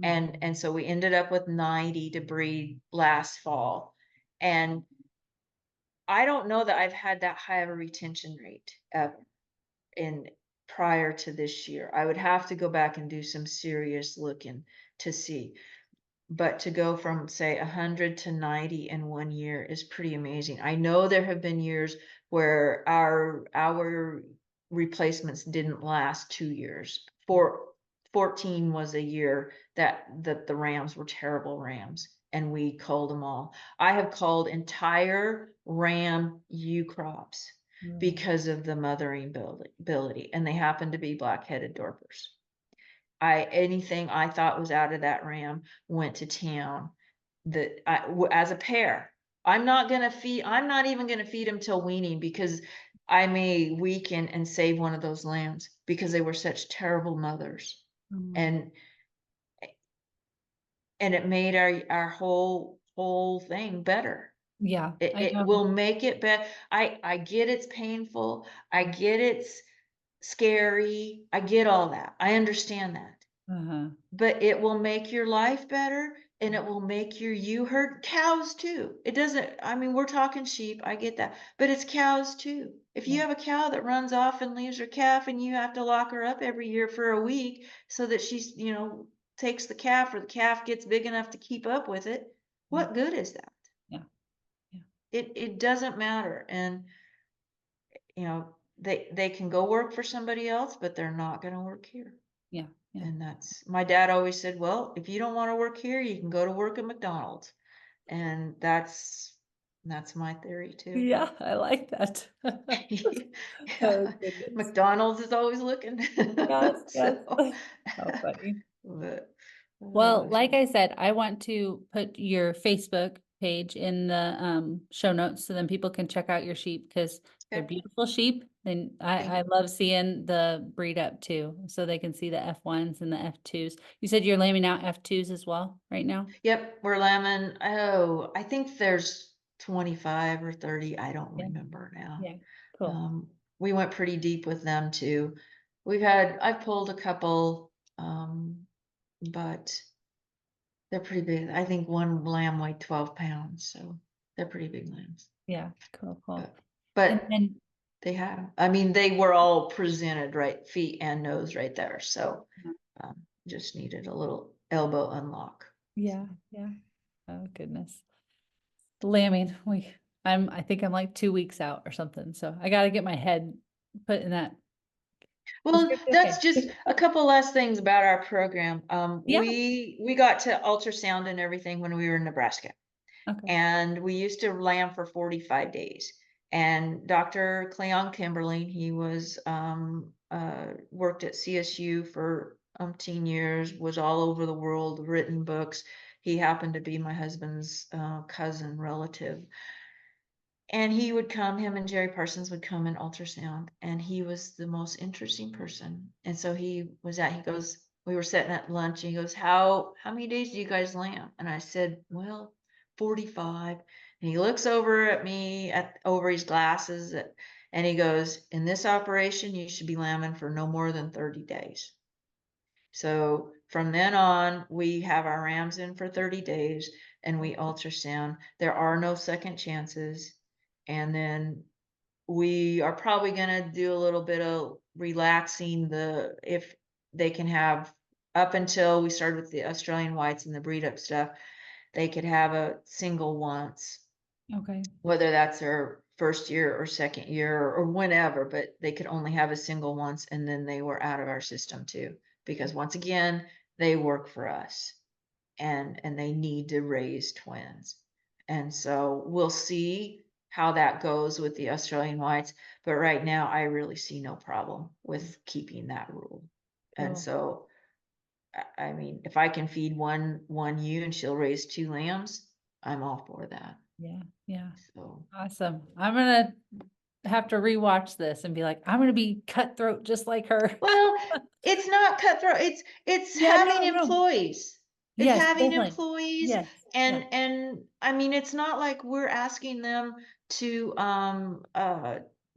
And so we ended up with 90 to breed last fall. And I don't know that I've had that high of a retention rate ever in prior to this year. I would have to go back and do some serious looking to see. But to go from, say, 100 to 90 in 1 year is pretty amazing. I know there have been years where our replacements didn't last 2 years. 14 was a year that the rams were terrible rams, and we culled them all. I have culled entire ram ewe crops because of the mothering ability, and they happen to be black-headed Dorpers. Anything I thought was out of that ram went to town. As a pair, I'm not even gonna feed them till weaning because I may weaken and save one of those lambs because they were such terrible mothers. And it made our whole thing better. Yeah. I It know. will make it better. I get it's painful. I get it's scary. I get all that. I understand that. Uh-huh. But it will make your life better and it will make you herd cows too. It doesn't, I mean, we're talking sheep, I get that, but it's cows too. If you Yeah. have a cow that runs off and leaves her calf and you have to lock her up every year for a week so that she's, takes the calf or the calf gets big enough to keep up with it, Yeah. what good is that? Yeah. Yeah. It doesn't matter. And they can go work for somebody else, but they're not going to work here. Yeah. Yeah. And that's, my dad always said, well, if you don't want to work here, you can go to work at McDonald's. And that's my theory too. Yeah. I like that. Oh, Yeah. goodness. McDonald's is always looking. Yes. Yes. So, How funny. but, Well, like so, I said, I want to put your Facebook page in the show notes so then people can check out your sheep because they're okay. beautiful sheep. And I love seeing the breed up too, so they can see the F1s and the F2s. You said you're lambing out F2s as well right now? Yep, we're lambing. Oh, I think there's 25 or 30. I don't Yeah. remember now. Yeah. Cool. We went pretty deep with them too. I've pulled a couple, but they're pretty big. I think one lamb weighed 12 pounds, so they're pretty big lambs. Yeah. Cool. Cool. But, And but then they had 'em. I mean, they were all presented right, feet and nose right there. So just needed a little elbow unlock. yeah. Yeah. Oh goodness. Lambing. I think I'm like 2 weeks out or something. So I gotta get my head put in that. It's Well, gonna be that's okay. just a couple last things about our program. Yeah. We got to ultrasound and everything when we were in Nebraska, Okay. and we used to lamb for 45 days. And Dr. Cleon Kimberling, he was worked at CSU for umpteen years, was all over the world, written books. He happened to be my husband's cousin relative. And he would come, him and Jerry Parsons would come and ultrasound, and he was the most interesting person. And so he goes, we were sitting at lunch, and he goes, how many days do you guys lamb? And I said, well, 45. And he looks over at me over his glasses, and he goes, in this operation, you should be lambing for no more than 30 days. So from then on, we have our rams in for 30 days and we ultrasound. There are no second chances. And then we are probably going to do a little bit of relaxing if they can have, up until we started with the Australian whites and the breed up stuff, they could have a single once. Okay. Whether that's their first year or second year or whenever, but they could only have a single once, and then they were out of our system too. Because once again, they work for us and they need to raise twins. And so we'll see how that goes with the Australian whites. But right now, I really see no problem with keeping that rule. And Cool. so, I mean, if I can feed one ewe and she'll raise 2 lambs, I'm all for that. Yeah. Yeah. So Awesome. I'm gonna have to rewatch this and be like, I'm gonna be cutthroat just like her. well, it's not cutthroat. It's Yeah, having no. employees. It's Yes, having definitely. employees, Yes. Yes. and I mean, it's not like we're asking them to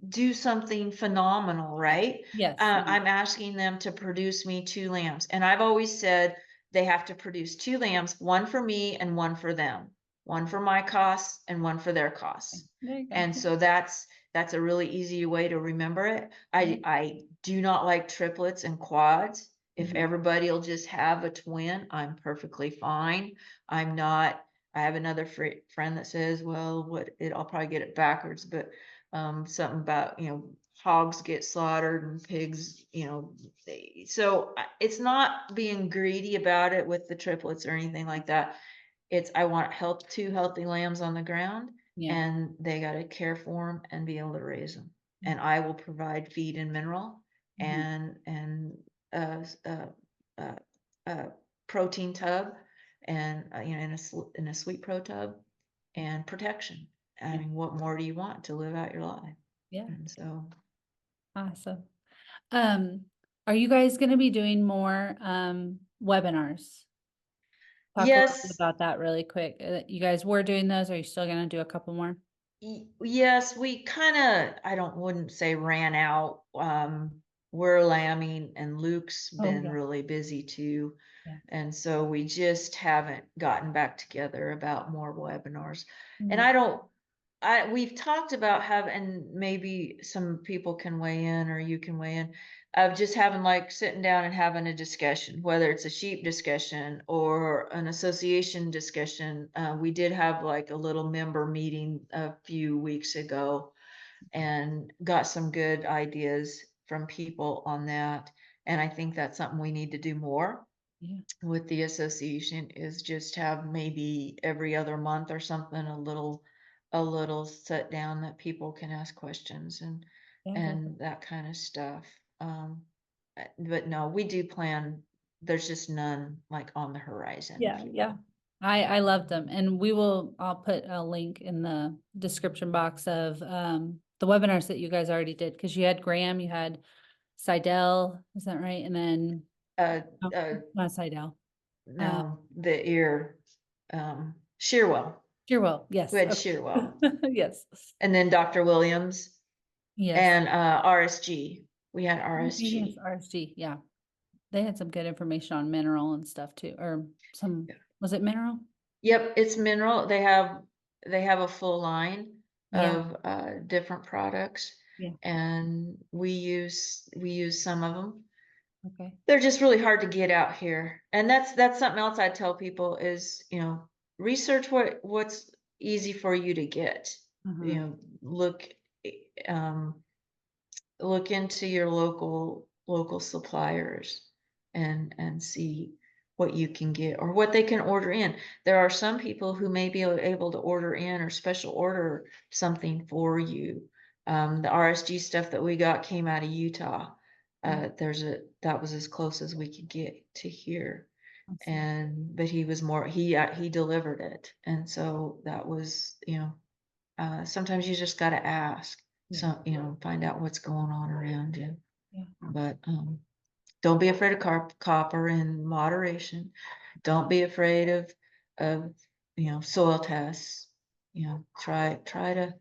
do something phenomenal, right? Yes. No. I'm asking them to produce me 2 lambs, and I've always said they have to produce 2 lambs, one for me and one for them, one for my costs and one for their costs. There you go. And so that's a really easy way to remember it. I do not like triplets and quads. If Mhm. everybody will just have a twin, I'm perfectly fine. I'm not, I have another friend that says, well, I'll probably get it backwards, but something about, hogs get slaughtered and pigs, so it's not being greedy about it with the triplets or anything like that. I want 2 healthy lambs on the ground, Yeah. and they got to care for them and be able to raise them. Mm. And I will provide feed and mineral Mhm. and uh, uh, uh, uh, protein tub, and in a sweet pro tub, and protection. I Yeah. mean, what more do you want to live out your life? Yeah. And so, Awesome. Um, are you guys gonna be doing more webinars? Talk a little bit yes, about that really quick. You guys were doing those. Are you still gonna do a couple more? Yes, we kind of, wouldn't say ran out. We're lambing and Luke's Oh, been yeah. really busy too. Yeah. And so we just haven't gotten back together about more webinars. And Mhm. we've talked about having, and maybe some people can weigh in or you can weigh in, of just having, like, sitting down and having a discussion, whether it's a sheep discussion or an association discussion. We did have like a little member meeting a few weeks ago and got some good ideas from people on that. And I think that's something we need to do more Yeah. with the association, is just have maybe every other month or something, a little sit down that people can ask questions and Yeah, definitely. that kind of stuff. But no, we do plan. There's just none like on the horizon, if Yeah, you yeah. will. I love them. And I'll put a link in the description box of the webinars that you guys already did, because you had Graham, you had Seidel, is that right? And then Uh, no, uh, not Seidel. no, the ear, Shearwell. Shearwell, We yes. had Okay. Shearwell, Yes. and then Dr. Williams Yes. and RSG. We had Okay, yes, RSG. RSG, yeah. They had some good information on mineral and stuff too, or was it mineral? Yep, it's mineral. They have a full line Yeah, of different products, yeah, and we use some of them. okay. They're just really hard to get out here. And that's something else I tell people is, research what's easy for you to get. You Uh-huh. know, um look into your local suppliers and see what you can get or what they can order in. There are some people who may be able to order in or special order something for you. The RSG stuff that we got came out of Utah. That was as close as we could get to here. Awesome. But he was more, he delivered it. And so that was, sometimes you just got to ask, Yeah. so, find out what's going on around you. Yeah. But, don't be afraid of copper in moderation. Don't be afraid of, soil tests. Try to,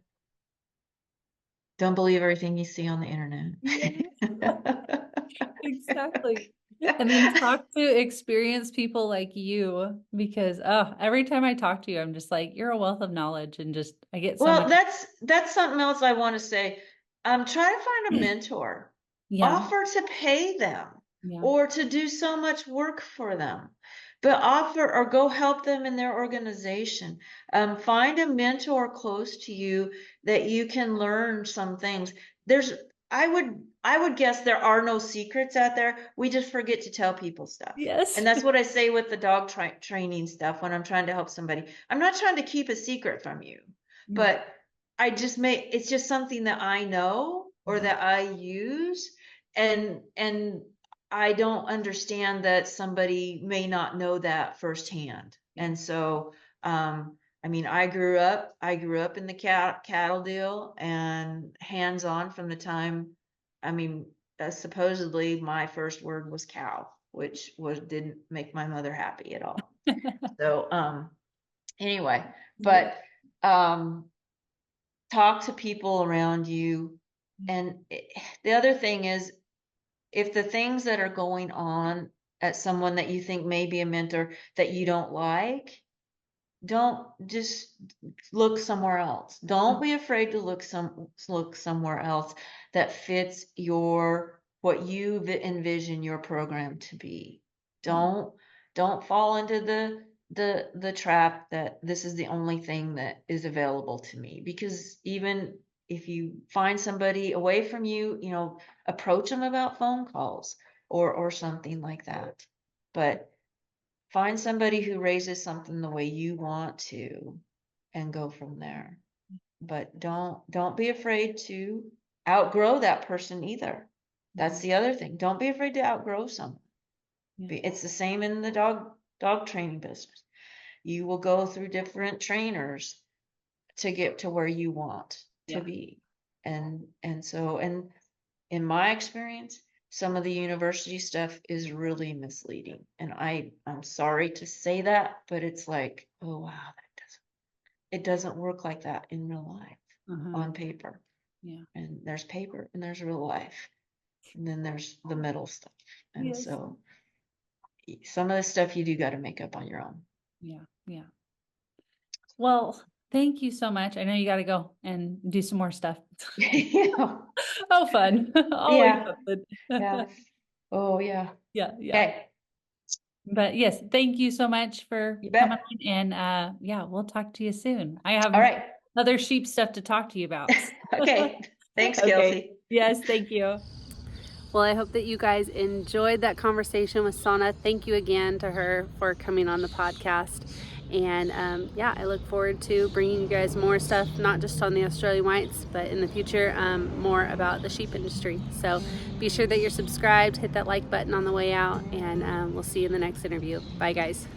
don't believe everything you see on the internet. Exactly. And then talk to experienced people like you, because every time I talk to you, I'm just like, you're a wealth of knowledge, and just I get so Well, much. that's something else I want to say. Try to find a mentor. Yeah. Offer to pay them Yeah. or to do so much work for them, but offer or go help them in their organization. Find a mentor close to you that you can learn some things. I would guess there are no secrets out there. We just forget to tell people stuff. Yes. And that's what I say with the dog training stuff when I'm trying to help somebody. I'm not trying to keep a secret from you, Yeah. but it's just something that I know or that I use, and I don't understand that somebody may not know that firsthand. And so, I mean, I grew up in the cattle deal and hands on from the time, I mean, supposedly my first word was cow, which didn't make my mother happy at all. So, anyway, Yeah. but, talk to people around you. And the other thing is, if the things that are going on at someone that you think may be a mentor that you don't like, don't just look somewhere else. Don't be afraid to look somewhere else that fits what you envision your program to be. Don't fall into the trap that this is the only thing that is available to me, because even if you find somebody away from you, approach them about phone calls or something like that. But find somebody who raises something the way you want to and go from there. But don't be afraid to outgrow that person either. That's the other thing. Don't be afraid to outgrow someone. Yeah. It's the same in the dog training business. You will go through different trainers to get to where you want to Yeah. be. And in my experience, some of the university stuff is really misleading. And I'm sorry to say that, but it's like, oh wow, it doesn't work like that in real life on paper. Yeah. And there's paper and there's real life. And then there's the middle stuff. And Yes. so some of the stuff you do got to make up on your own. Yeah. Yeah. Well, thank you so much. I know you got to go and do some more stuff. Yeah. Oh, fun. Always Yeah. something. Yeah. Oh yeah. Yeah. Yeah. Okay. But yes, thank you so much for You coming bet. on, and yeah, we'll talk to you soon. I have All right. other sheep stuff to talk to you about. Okay. Thanks, Okay. Kelsey. Yes, thank you. Well, I hope that you guys enjoyed that conversation with Sonia. Thank you again to her for coming on the podcast. And yeah, I look forward to bringing you guys more stuff, not just on the Australian whites, but in the future, more about the sheep industry. So be sure that you're subscribed, hit that like button on the way out, and we'll see you in the next interview. Bye, guys.